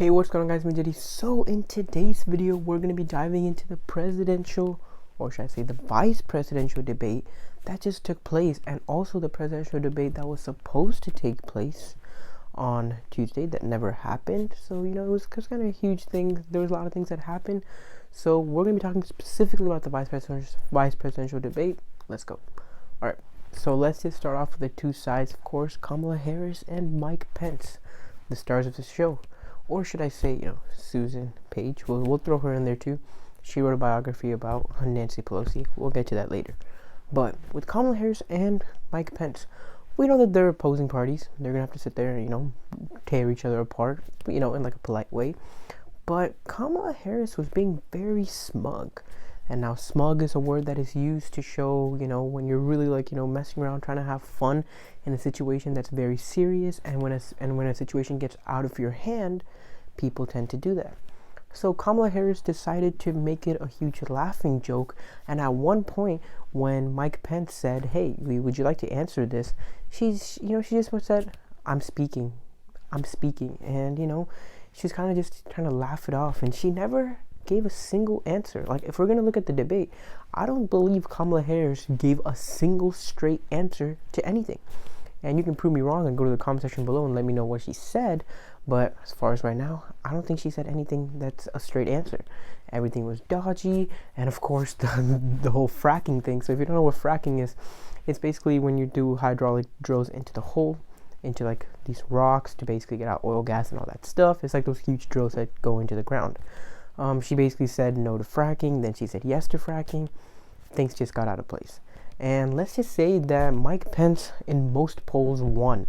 Hey, what's going on, guys? I'm Jedi. So in today's video, we're going to be diving into the presidential, or should I say the vice presidential debate that just took place, and also the presidential debate that was supposed to take place on Tuesday that never happened. So, it was kind of a huge thing. There was a lot of things that happened. So we're going to be talking specifically about the vice presidential debate. Let's go. All right. So let's just start off with the two sides, of course, Kamala Harris and Mike Pence, the stars of the show. Or should I say, Susan Page. We'll throw her in there too. She wrote a biography about Nancy Pelosi. We'll get to that later. But with Kamala Harris and Mike Pence, we know that they're opposing parties. They're going to have to sit there and, tear each other apart, in like a polite way. But Kamala Harris was being very smug. And now smug is a word that is used to show, when you're really messing around, trying to have fun in a situation that's very serious. And when a situation gets out of your hand, people tend to do that. So Kamala Harris decided to make it a huge laughing joke. And at one point, when Mike Pence said, "Hey, would you like to answer this?" she just said, I'm speaking. And, she's kind of just trying to laugh it off. And she never gave a single answer. Like, if we're going to look at the debate, I don't believe Kamala Harris gave a single straight answer to anything. And you can prove me wrong and go to the comment section below and let me know what she said. But as far as right now, I don't think she said anything that's a straight answer. Everything was dodgy. And of course, the whole fracking thing. So if you don't know what fracking is, it's basically when you do hydraulic drills into the hole, into like these rocks to basically get out oil, gas, and all that stuff. It's like those huge drills that go into the ground. She basically said no to fracking, then she said yes to fracking. Things just got out of place. And let's just say that Mike Pence in most polls won,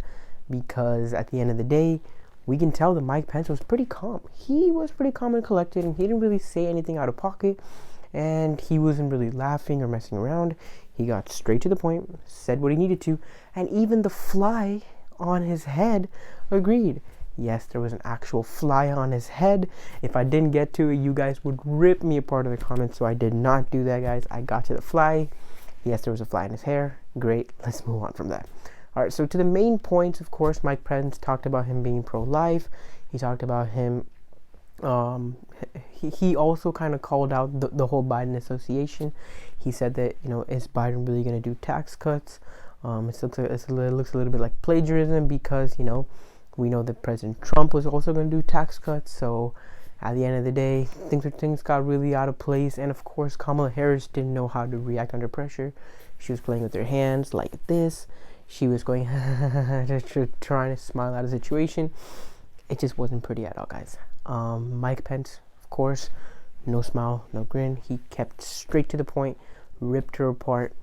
because at the end of the day, we can tell that Mike Pence was pretty calm. He was pretty calm and collected, and he didn't really say anything out of pocket, and he wasn't really laughing or messing around. He got straight to the point, said what he needed to, and even the fly on his head agreed. Yes, there was an actual fly on his head. If I didn't get to it, you guys would rip me apart in the comments, so I did not do that, guys. I got to the fly. Yes, there was a fly in his hair. Great, let's move on from that. All right, so to the main points, of course, Mike Pence talked about him being pro-life. He talked about him, he also kind of called out the whole Biden association. He said that, is Biden really going to do tax cuts? It looks a little bit like plagiarism because, we know that President Trump was also going to do tax cuts. So at the end of the day, things got really out of place. And of course, Kamala Harris didn't know how to react under pressure. She was playing with her hands like this. She was going trying to smile out of the situation. It just wasn't pretty at all, guys. Mike Pence, of course, no smile, no grin. He kept straight to the point, ripped her apart.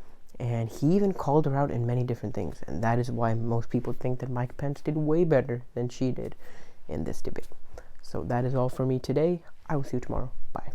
And he even called her out in many different things. And that is why most people think that Mike Pence did way better than she did in this debate. So that is all for me today. I will see you tomorrow. Bye.